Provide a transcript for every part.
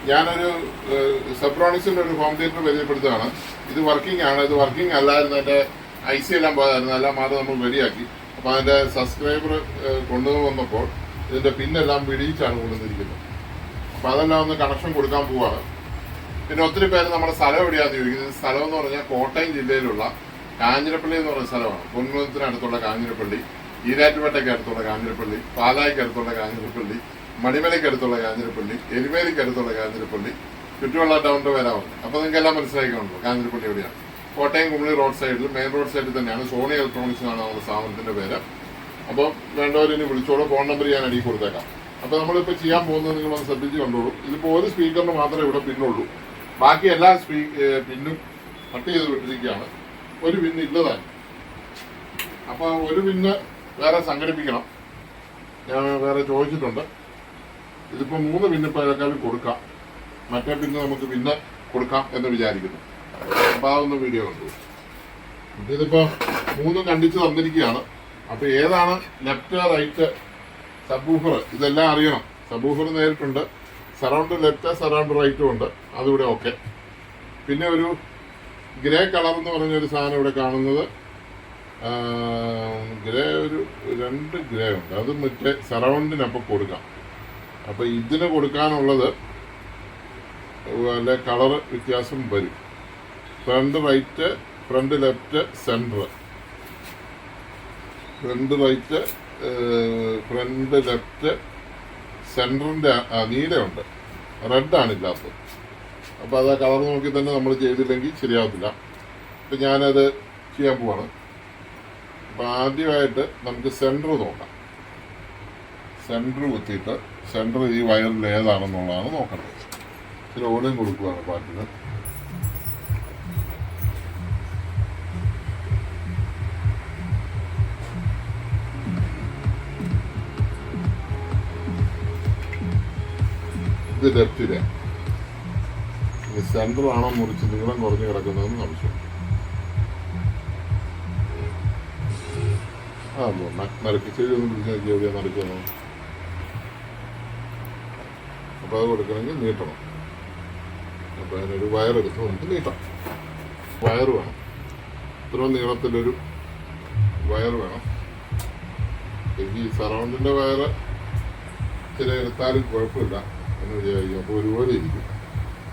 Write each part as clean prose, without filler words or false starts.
ഞാനൊരു സെബ്രോണിക്സിന്റെ ഒരു home theatre പരിചയപ്പെടുത്തുകയാണ്. ഇത് വർക്കിംഗ് ആണ്. ഇത് വർക്കിംഗ് അല്ലായിരുന്നു, എൻ്റെ IC എല്ലാം പോയതായിരുന്നു. എല്ലാം മാറി നമ്മൾ റെഡിയാക്കി. അപ്പോൾ അതിൻ്റെ സബ്സ്ക്രൈബർ കൊണ്ടുവന്നപ്പോൾ ഇതിൻ്റെ പിന്നെല്ലാം വിടിയിച്ചാണ് കൊണ്ടുവന്നിരിക്കുന്നത്. അപ്പോൾ അതെല്ലാം ഒന്ന് കണക്ഷൻ കൊടുക്കാൻ പോവാണ്. പിന്നെ ഒത്തിരി പേര് നമ്മുടെ സ്ഥലം എവിടെയാണെന്ന് ചോദിക്കുന്നത്. സ്ഥലം എന്ന് പറഞ്ഞാൽ കോട്ടയം ജില്ലയിലുള്ള കാഞ്ഞിരപ്പള്ളി എന്ന് പറയുന്ന സ്ഥലമാണ്. പൊൻകുന്നത്തിനടുത്തുള്ള കാഞ്ഞിരപ്പള്ളി, ഈരാറ്റുപേട്ടയ്ക്ക് അടുത്തുള്ള കാഞ്ഞിരപ്പള്ളി, പാലായ്ക്ക് അടുത്തുള്ള കാഞ്ഞിരപ്പള്ളി, മണിമലയ്ക്ക് അടുത്തുള്ള കാഞ്ഞിരപ്പള്ളി, എരുമേലിക്ക് അടുത്തുള്ള കാഞ്ഞിരപ്പള്ളി, ചുറ്റുമുള്ള ടൗണിൻ്റെ പേരാവുന്നത്. അപ്പോൾ നിങ്ങൾക്ക് എല്ലാം മനസ്സിലാക്കിയിട്ടുണ്ടല്ലോ കാഞ്ഞിരപ്പള്ളി എവിടെയാണ്. കോട്ടയം കുമളി റോഡ് സൈഡിൽ, മെയിൻ റോഡ് സൈഡിൽ തന്നെയാണ്. സോണി ഇലക്ട്രോണിക്സ് എന്നാണ് നമ്മുടെ സ്ഥാപനത്തിൻ്റെ പേര്. അപ്പോൾ വേണ്ടവർ ഇനി വിളിച്ചോളൂ. ഫോൺ നമ്പർ ഞാൻ അടിയിൽ കൊടുത്തേക്കാം. അപ്പോൾ നമ്മളിപ്പോൾ ചെയ്യാൻ പോകുന്നത് നിങ്ങളൊന്ന് ശ്രദ്ധിച്ച് കണ്ടോളൂ. ഇതിപ്പോൾ ഒരു സ്പീക്കറിന് മാത്രമേ ഇവിടെ പിന്നുള്ളൂ. ബാക്കി എല്ലാ പിന്നും കട്ട് ചെയ്ത് വിട്ടിരിക്കുകയാണ്. ഒരു പിന്ന് ഇല്ലതാണ്. അപ്പോൾ ഒരു പിന്ന് വേറെ സംഘടിപ്പിക്കണം. ഞാൻ വേറെ ചോദിച്ചിട്ടുണ്ട്. ഇതിപ്പോൾ 3 പിന്ന് ഇപ്പോൾ ഏക്കാളും കൊടുക്കാം. മറ്റേ പിന്ന് നമുക്ക് പിന്നെ കൊടുക്കാം എന്ന് വിചാരിക്കുന്നു. അപ്പോൾ അതൊന്ന് വീഡിയോ കണ്ടു. ഇതിപ്പോൾ 3 കണ്ടിച്ച് തന്നിരിക്കുകയാണ്. അപ്പോൾ ഏതാണ് ലെഫ്റ്റ് റൈറ്റ് സബ്വൂഫർ ഇതെല്ലാം അറിയണം. സബ്വൂഫർ നേരിട്ടുണ്ട്. സറൗണ്ട് ലെഫ്റ്റ് സറൗണ്ട് റൈറ്റും ഉണ്ട്. അതിവിടെ ഓക്കെ. പിന്നെ ഒരു ഗ്രേ കളർ എന്ന് പറഞ്ഞൊരു സാധനം ഇവിടെ കാണുന്നത്. ഗ്രേ ഒരു 2 ഗ്രേ ഉണ്ട്. അത് മറ്റേ സറൗണ്ടിനപ്പോൾ കൊടുക്കാം. അപ്പോൾ ഇതിന് കൊടുക്കാനുള്ളത് വല്ല കളർ വ്യത്യാസം വരും. Front right, front left, centre. Front right, front left, സെൻറ്ററിൻ്റെ നീലയുണ്ട്, റെഡാണ് ഇല്ലാത്തത്. അപ്പോൾ അത് ആ കളർ നോക്കി തന്നെ നമ്മൾ ചെയ്തില്ലെങ്കിൽ ശരിയാവത്തില്ല. അപ്പം ഞാനത് ചെയ്യാൻ പോവാണ്. അപ്പം ആദ്യമായിട്ട് നമുക്ക് സെൻറ്റർ നോക്കാം. സെൻറ്റർ കുത്തിയിട്ട് സെൻറ്റർ ഈ വയറിൽ ഏതാണെന്നുള്ളതാണ് നോക്കേണ്ടത്. ഇച്ചിരി ഓടും കൊടുക്കുകയാണ് പാട്ടിന്. ഇത് ലെഫ്റ്റിലെ ഇനി സെൻറ്ററാണോ മുറിച്ച് നീളം കുറഞ്ഞു കിടക്കുന്നതെന്ന് സംശയം. നറുക്കി ചെടി ഒന്നും പിടിച്ച് നോക്കി എവിടെയാണ് നറുക്കുന്നത്. അപ്പോൾ അത് കൊടുക്കണമെങ്കിൽ നീട്ടണം. അപ്പോൾ അതിനൊരു വയറെടുത്ത് നമുക്ക് നീട്ടാം. വയറ് വേണം. ഇത്രയും നീളത്തിലൊരു വയറ് വേണം. ഈ സറൗണ്ടിൻ്റെ വയറ് ചില എടുത്താലും കുഴപ്പമില്ല എന്ന് വിചാരിക്കും. അപ്പോൾ ഒരുപോലെ ഇരിക്കും.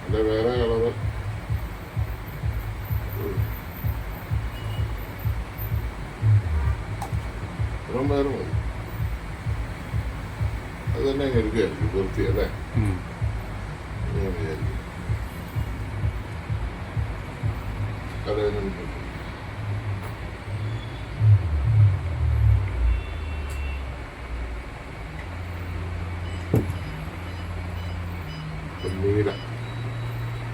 അല്ലെ വേറെ കളറ് ഇത്രയും വയറ് മതി. അത് തന്നെ അങ്ങ് എടുക്കുകയായിരിക്കും വൃത്തി അല്ലേ. ഞാൻ വിചാരിക്കും കടയിലുണ്ട്.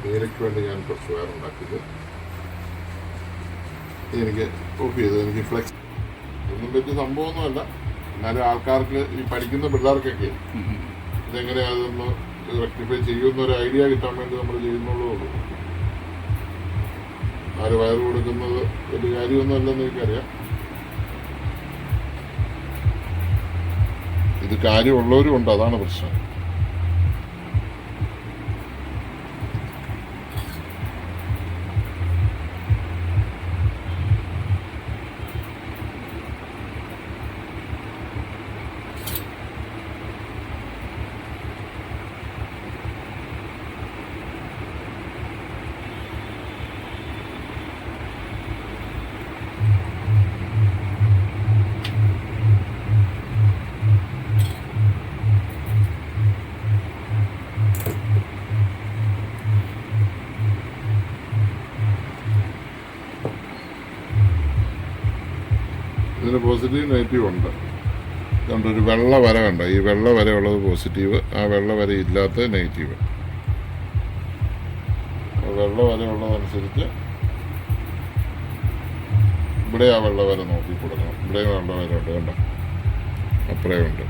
നീലയ്ക്ക് വേണ്ടി ഞാൻ കുറച്ച് വയറുണ്ടാക്കിയത് എനിക്ക് ഓഫ് ചെയ്തത്. എനിക്ക് ഫ്ലെക്സ് ഒന്നും പറ്റിയ സംഭവമൊന്നുമല്ല. എന്നാലും ആൾക്കാർക്ക് ഈ പഠിക്കുന്ന പിള്ളേർക്കൊക്കെ ഇതെങ്ങനെ അതൊന്ന് റെക്ടിഫൈ ചെയ്യുമെന്നൊരു ഐഡിയ കിട്ടാൻ വേണ്ടി നമ്മൾ ചെയ്യുന്നുള്ളൂ. 4 വയറ് കൊടുക്കുന്നത് വലിയ കാര്യമൊന്നും അല്ലെന്ന് എനിക്കറിയാം. ഇത് കാര്യമുള്ളവരും ഉണ്ട്, അതാണ് പ്രശ്നം. ഇതിന് പോസിറ്റീവ് നെഗറ്റീവ് ഉണ്ട്. കണ്ടൊരു വെള്ള വര കണ്ട. ഈ വെള്ള വര ഉള്ളത് പോസിറ്റീവ്, ആ വെള്ള വര ഇല്ലാത്ത നെഗറ്റീവ്. വെള്ള വര ഉള്ളതനുസരിച്ച് ഇവിടെ ആ വെള്ള വര നോക്കി കൊടുക്കണം. ഇവിടെയും വെള്ള വര ഉണ്ട് കണ്ട, അപ്പുറേ ഉണ്ട്.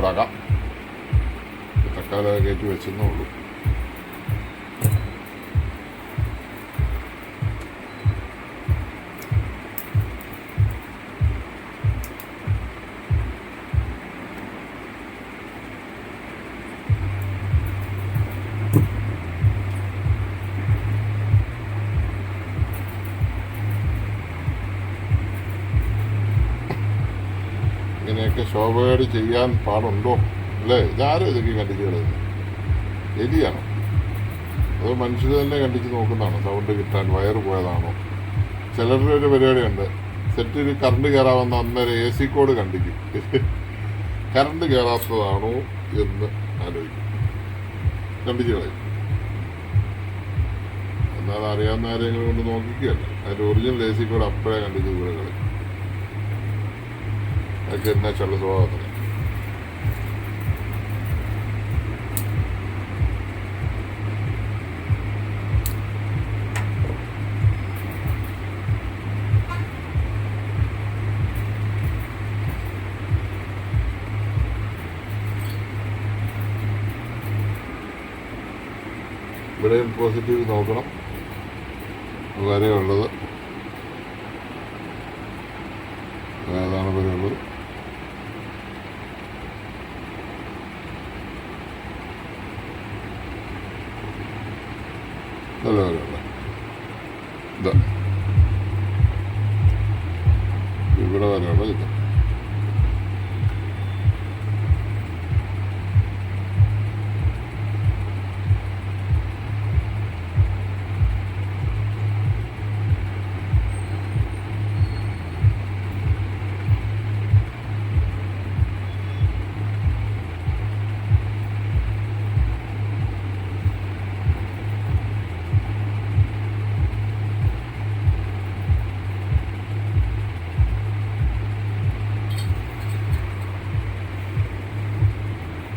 ചൂടാക്കാം. തക്കാളി കയറ്റി വെച്ചെന്നേ ഉള്ളൂ. ഇങ്ങനെയൊക്കെ ശോഭയോട് ചെയ്യാൻ പാടുണ്ടോ അല്ലേ? ഇതാരും ഇതൊക്കെ കണ്ടിച്ച് കളയുന്നത്? എലിയാണോ അതോ മനുഷ്യർ തന്നെ കണ്ടിച്ച് നോക്കുന്നതാണോ? സൗണ്ട് കിട്ടാൻ വയറ് പോയതാണോ? ചിലരുടെ ഒരു പരിപാടിയുണ്ട്, സെറ്റിൽ കറണ്ട് കയറാമെന്ന് അന്നേരം AC കോഡ് കണ്ടിക്കും. കറണ്ട് കയറാത്തതാണോ എന്ന് ആലോചിക്കും, കണ്ടിച്ച് കളയും. എന്നാൽ അറിയാവുന്ന ആരെങ്കിലും കൊണ്ട് നോക്കിക്കുകയല്ല, അതിൻ്റെ ഒറിജിനൽ AC കോഡ് അപ്പോഴേ കണ്ടിച്ച് ദൂരെ കളയും. അതൊക്കെ എന്നാ ചുള്ള സ്വഭാവത്തിന്. ഇവിടെയും പോസിറ്റീവ് നോക്കണം, വരെയുള്ളത് ഏതാണ് വരെയുള്ളത്. നല്ല വരെയുള്ള ഇതാ, ഇവിടെ വരെയുള്ള ഇത്.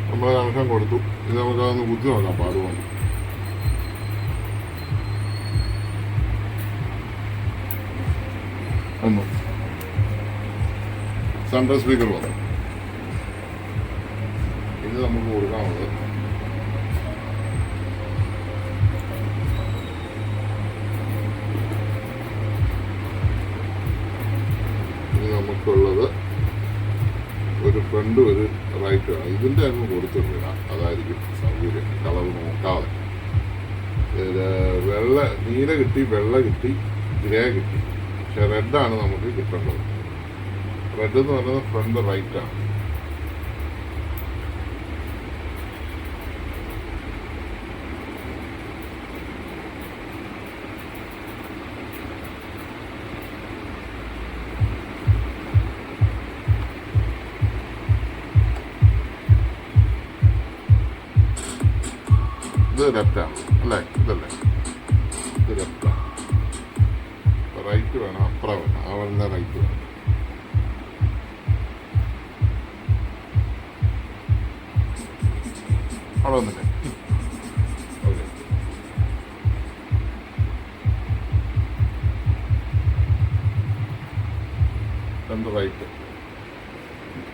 നമ്മൾ കണക്ഷൻ കൊടുത്തു. ഇത് നമുക്കതൊന്ന് കുത്തി നോക്കാം പാടുകൊണ്ട്. ഒന്ന് സെൻട്രൽ സ്പീക്കർ വന്നു. ഇത് നമുക്ക് കൊടുക്കാനുള്ളത് ഇത് നമുക്കുള്ളത് ഒരു ഫ്രണ്ട് ഒരു റൈറ്റ് വേണം. ഇതിൻ്റെ അങ്ങ് കൊടുത്തിട്ടിടാം, അതായിരിക്കും സൗകര്യം. കളർ നോക്കാതെ വെള്ള നീല കിട്ടി, വെള്ള കിട്ടി, ഗ്രേ കിട്ടി. പക്ഷെ റെഡാണ് നമുക്ക് കിട്ടേണ്ടത്. റെഡ് എന്ന് പറയുന്നത് ഫ്രണ്ട് റൈറ്റാണ്. ഇത് ലെഫ്റ്റാണ് അല്ലേ? ഇതല്ലേ, ഇത് ലെഫ്റ്റാണ്. റൈറ്റ് വേണം, അപ്പുറം വേണം. അവരുടെ റൈറ്റ് വേണം. അവിടെ വന്നില്ലേ? ഓക്കെ. രണ്ട് റൈറ്റ്.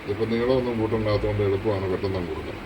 ഇതിപ്പോൾ നീളമൊന്നും കൂട്ടുണ്ടാകത്തോണ്ട് എളുപ്പമാണ്, പെട്ടെന്ന് കൊടുക്കാം.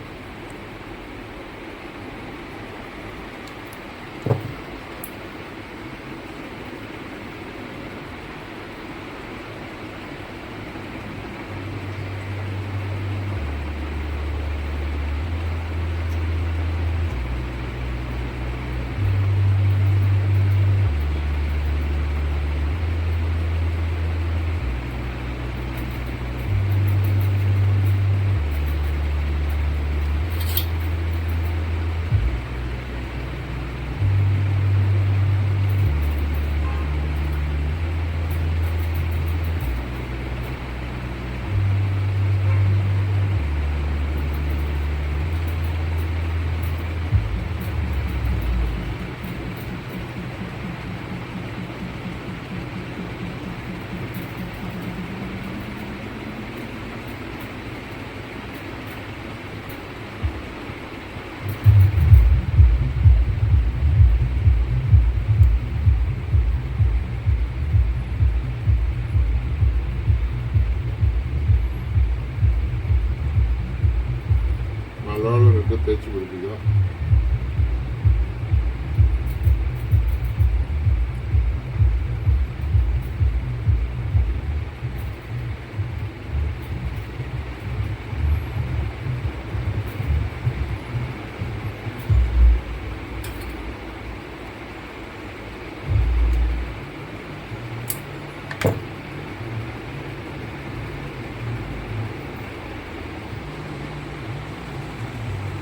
റെഡ് തേച്ച് പിടിപ്പിക്കണം.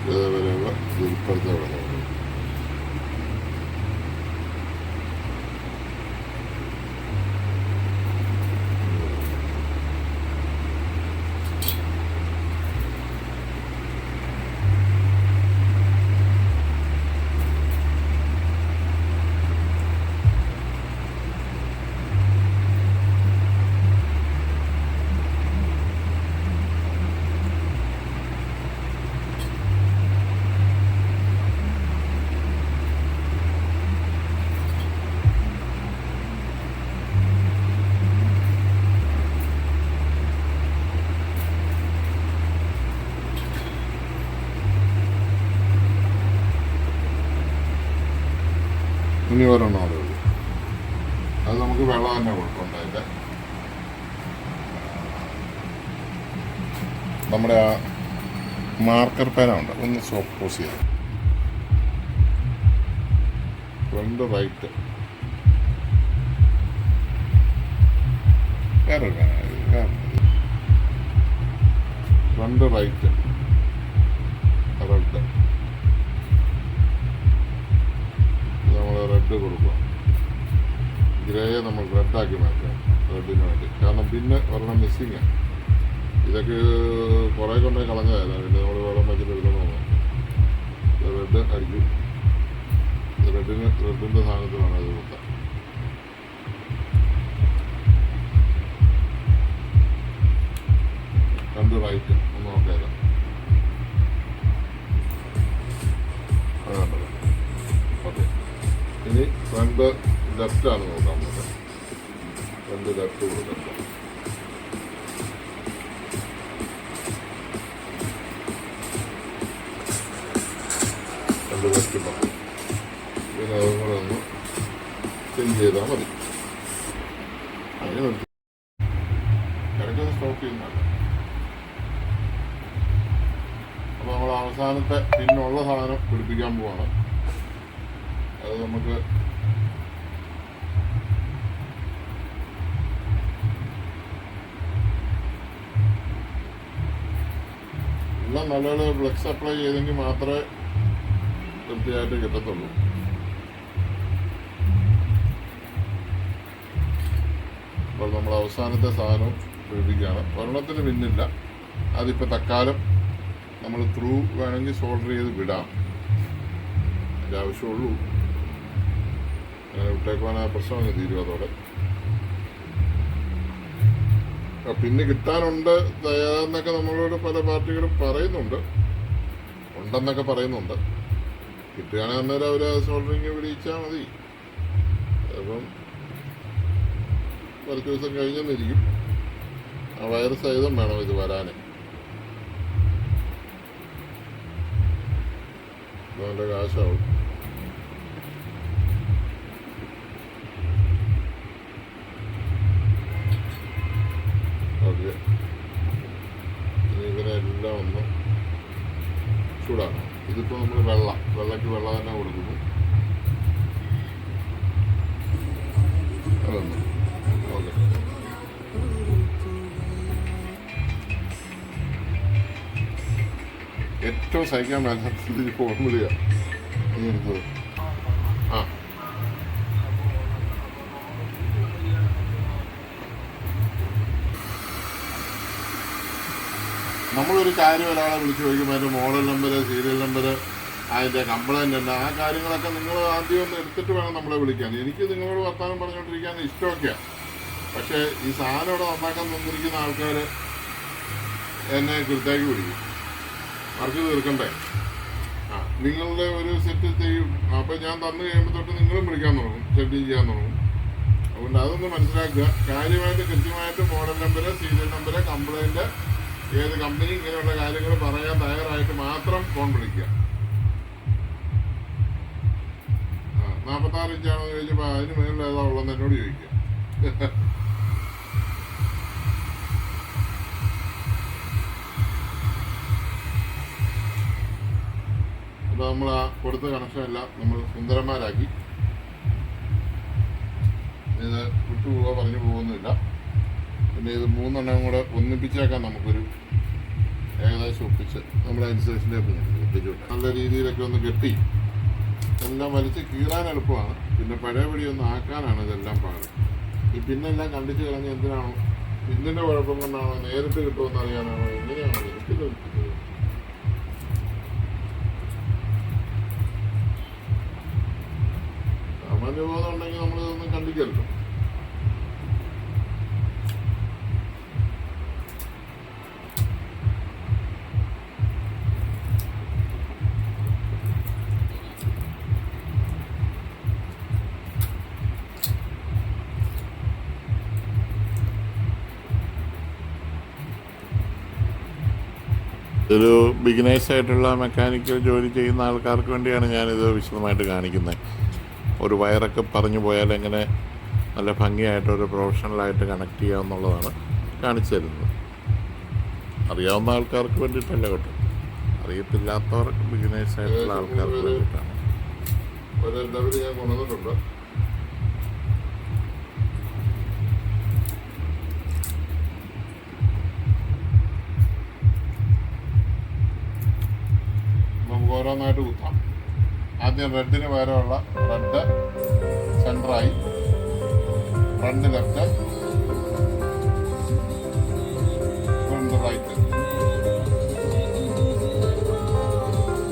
ഇതേപോലെ ഇപ്പുറത്തെ വെള്ളം ഇനി ഒരെണ്ണം അവിടെ ഉള്ളൂ. അത് നമുക്ക് വെള്ളം തന്നെ കൊടുക്കണ്ട. അതിൻ്റെ നമ്മുടെ ആ മാർക്കർ പേനുണ്ട്, ഒന്ന് സോപ്പോസ് ചെയ്യാം. ഫ്രണ്ട് റൈറ്റ് വേറെ ഫ്രണ്ട് റൈറ്റ് റെഡ് നമ്മൾ റെഡ് കൊടുക്കുക. ഗ്രേയെ നമ്മൾ റെഡാക്കി മാറ്റാം റെഡിന് വേണ്ടി. കാരണം പിന്നെ ഒരെണ്ണം മിസ്സിങ്ങാണ്. ഇതൊക്കെ കുറേ കൊണ്ടേ കളഞ്ഞതായിരുന്നു. പിന്നെ നമ്മൾ വെള്ളം വെച്ചിട്ട് എടുക്കണമെന്ന് റെഡ് അടിക്കും. റെഡിൻ്റെ സാധനത്തിലാണ് അത് കൊടുത്തത്. രണ്ട് റൈറ്റ് ഒന്ന് നോക്കാം. അതുകൊണ്ടല്ലോ ഓക്കെ. ഇനി ഫ്രണ്ട് ലെഫ്റ്റാണ് നോക്കാൻ പോകുന്നത്. ഫ്രണ്ട് ലെഫ്റ്റ് കൊടുക്കാം. ഫ്രണ്ട് ലെഫ്റ്റ് പറഞ്ഞു. പിന്നെ അതും കൂടെ ഒന്ന് ചേഞ്ച് ചെയ്താൽ മതി. അങ്ങനെ നിർത്തി ഇടയ്ക്കൊന്ന് സ്റ്റോപ്പ് ചെയ്യുന്നതാണ്. അപ്പോൾ നമ്മൾ അവസാനത്തെ പിന്നുള്ള സാധനം പിടിപ്പിക്കാൻ പോവാണ്. അത് നമുക്ക് എല്ലാം നല്ലപോലെ ഫ്ലെക്സ് അപ്ലൈ ചെയ്തെങ്കിൽ മാത്രമേ കൃത്യമായിട്ട് കിട്ടത്തുള്ളൂ. അപ്പോൾ നമ്മൾ അവസാനത്തെ സാധനം പിടിപ്പിക്കുകയാണ്. ഒരെണ്ണത്തിന് പിന്നില്ല. അതിപ്പോൾ തൽക്കാലം നമ്മൾ ത്രൂ വേണമെങ്കിൽ സോൾഡർ ചെയ്ത് വിടാം. അതിൻ്റെ ആവശ്യമുള്ളൂ. അങ്ങനെ വിട്ടേക്കുവാൻ ആ പ്രശ്നം അങ്ങ് തീരും അതോടെ. പിന്നെ കിട്ടാനുണ്ട് എന്നൊക്കെ നമ്മളോട് പല പാർട്ടികളും പറയുന്നുണ്ട്, ഉണ്ടെന്നൊക്കെ പറയുന്നുണ്ട്. കിട്ടുകയാണെങ്കിൽ അന്നേരം അവർ സോൾഡറിങ് വിളിച്ചാൽ മതി. അപ്പം കുറച്ച് ദിവസം കഴിഞ്ഞെന്നിരിക്കും. ആ വയറ് സഹിതം വേണം ഇത് വരാൻ. നല്ല കാശാവും. ഓക്കെ. ഇനി ഇതിനെല്ലാം ഒന്ന് ചൂടാക്കണം. ഇതിപ്പോൾ നമ്മൾ വെള്ളയ്ക്ക് വെള്ളം തന്നെ കൊടുക്കുന്നു. അതൊന്ന് ഓക്കെ. ഏറ്റവും സഹിക്കാൻ മേലാത്തത് ഈ ഫോർമുലയാണ് ഇനി എടുത്തത്. ആ നമ്മളൊരു കാര്യം ഒരാളെ വിളിച്ച് ചോദിക്കുമ്പോൾ അതിൻ്റെ മോഡൽ നമ്പർ, സീരിയൽ നമ്പർ, അതിൻ്റെ കംപ്ലൈൻറ്റ് ഉണ്ട്, ആ കാര്യങ്ങളൊക്കെ നിങ്ങൾ ആദ്യം ഒന്ന് എടുത്തിട്ട് വേണം നമ്മളെ വിളിക്കാൻ. എനിക്ക് നിങ്ങളോട് വർത്തമാനം പറഞ്ഞുകൊണ്ടിരിക്കാൻ ഇഷ്ടമൊക്കെയാണ്. പക്ഷേ ഈ സാധനം ഇവിടെ നന്നാക്കാൻ തന്നിരിക്കുന്ന ആൾക്കാർ എന്നെ കൃത്യമാക്കി വിളിക്കും. വർക്ക് തീർക്കണ്ടേ? ആ നിങ്ങളുടെ ഒരു സെറ്റ് ചെയ്യും. അപ്പോൾ ഞാൻ തന്നു കഴിയുമ്പോൾ തൊട്ട് നിങ്ങളും വിളിക്കാൻ തുടങ്ങും, സെറ്റിങ് ചെയ്യാൻ തുടങ്ങും. അതുകൊണ്ട് അതൊന്ന് മനസ്സിലാക്കുക. കാര്യമായിട്ട് കൃത്യമായിട്ട് model number, serial number, complaint, ഏത് കമ്പനി ഇങ്ങനെയുള്ള കാര്യങ്ങൾ പറയാൻ തയ്യാറായിട്ട് മാത്രം ഫോൺ വിളിക്കുക. 46 ഇഞ്ചാണെന്ന് ചോദിച്ചപ്പോൾ അതിന് മേളിൽ ഏതാ ഉള്ളതെന്ന് എന്നോട് ചോദിക്കുക. അപ്പോൾ നമ്മൾ ആ കൊടുത്ത കണക്ഷൻ എല്ലാം നമ്മൾ സുന്ദരന്മാരാക്കി. ഇത് വിട്ടുപോവുക പറഞ്ഞു പോകുന്നില്ല. പിന്നെ ഇത് 3 എണ്ണം കൂടെ ഒന്നിപ്പിച്ചേക്കാൻ നമുക്കൊരു ഏകദേശം ഒപ്പിച്ച് നമ്മുടെ ഇൻസുലേഷനിലേക്ക് ഒപ്പിച്ചു വിട്ടാൽ നല്ല രീതിയിലൊക്കെ ഒന്ന് കെട്ടി എല്ലാം വലിച്ച് കീറാൻ എളുപ്പമാണ്. പിന്നെ പഴയപടി ഒന്ന് ആക്കാനാണ് ഇതെല്ലാം പാട്. ഈ പിന്നെല്ലാം കണ്ടിച്ച് കളഞ്ഞ് എന്തിനാണോ, പിന്നിൻ്റെ കുഴപ്പം കൊണ്ടാണോ, നേരിട്ട് കിട്ടുമെന്ന് അറിയാനാണോ, എങ്ങനെയാണോ എനിക്ക് തോന്നിക്കുന്നത്. സാമാന്യബോധം ഉണ്ടെങ്കിൽ നമ്മളിതൊന്നും കണ്ടിക്കല്ലോ. ഒരു ബിഗിനേഴ്സായിട്ടുള്ള മെക്കാനിക്കൽ ജോലി ചെയ്യുന്ന ആൾക്കാർക്ക് വേണ്ടിയാണ് ഞാനിത് വിശദമായിട്ട് കാണിക്കുന്നത്. ഒരു വയറൊക്കെ പറഞ്ഞു പോയാൽ എങ്ങനെ നല്ല ഭംഗിയായിട്ടൊരു പ്രൊഫഷണലായിട്ട് കണക്ട് ചെയ്യാമെന്നുള്ളതാണ് കാണിച്ചു തരുന്നത്. അറിയാവുന്ന ആൾക്കാർക്ക് വേണ്ടിയിട്ടല്ല കേട്ടോ, അറിയത്തില്ലാത്തവർക്ക് ബിഗിനേഴ്സായിട്ടുള്ള ആൾക്കാർക്ക് വേണ്ടിയിട്ടാണ്. ഞാൻ കൊണ്ടുവന്നിട്ടുണ്ട്. നമുക്ക് ഓരോന്നായിട്ട് കുത്താം. ആദ്യം റെഡിന് പകരമുള്ള റെഡ് സെൻറ്ററായി, ഫ്രണ്ട് ലെഫ്റ്റ്, ഫ്രണ്ട് റൈറ്റ്,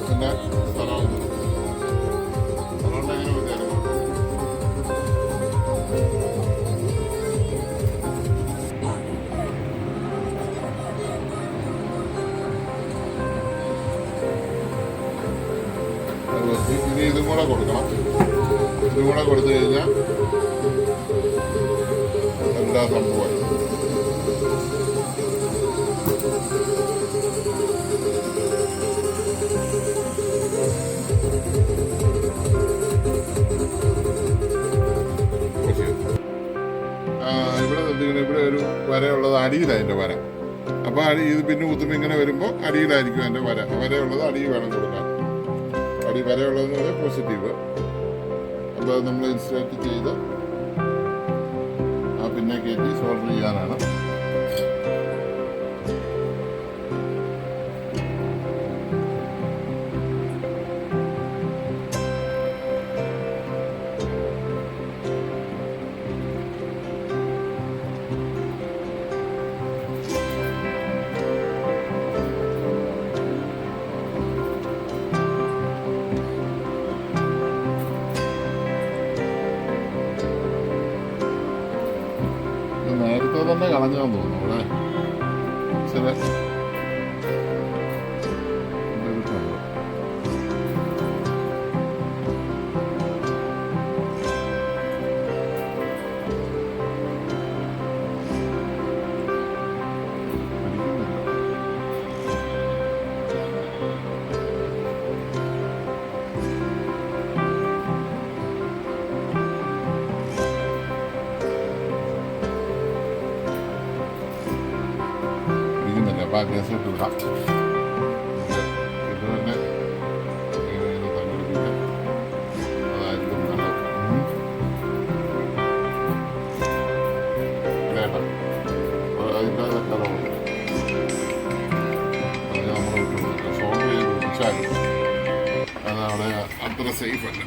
പിന്നെ സറൗണ്ട് എങ്ങനെ കുത്തിയാലും ഇനി ഇതും കൂടെ കൊടുക്കണം. ഇതും കൂടെ കൊടുത്തു കഴിഞ്ഞാൽ എല്ലാ സംഭവമായി. ഇവിടെ ശ്രദ്ധിക്കണം, ഇവിടെ ഒരു വരയുള്ളത് അടിയിലാണ് അതിൻ്റെ വര. അപ്പോൾ ഇത് പിന്നെ കുത്തുമ്പോൾ ഇങ്ങനെ വരുമ്പോൾ അടിയിലായിരിക്കും അതിൻ്റെ വര. വരയുള്ളത് അടിയിൽ വേണം കൊടുക്കാൻ. അടി വരയുള്ളതെന്ന് പറഞ്ഞാൽ പോസിറ്റീവ്. അപ്പോൾ അത് നമ്മൾ ഇൻസ്റ്റലേറ്റ് ചെയ്ത് ആ പിന്നെ കയറ്റി സോൾഡർ ചെയ്യാനാണ്. നേരത്തെ തന്നെ കളഞ്ഞാന്ന് തോന്നുന്നു അവിടെ ചില കേസിട്ട് വിടാം. ഇത് തന്നെ സംഘടിപ്പിക്കാം. അതായിരിക്കും നല്ലത്. കേട്ടോ, അതിൻ്റെ കറവുണ്ട്. അത് നമ്മൾ വിട്ടു കൊടുക്കുക. സോൾവ് ചെയ്ത് പിടിച്ചാലും അത് അവിടെ അത്ര സേഫ് അല്ല.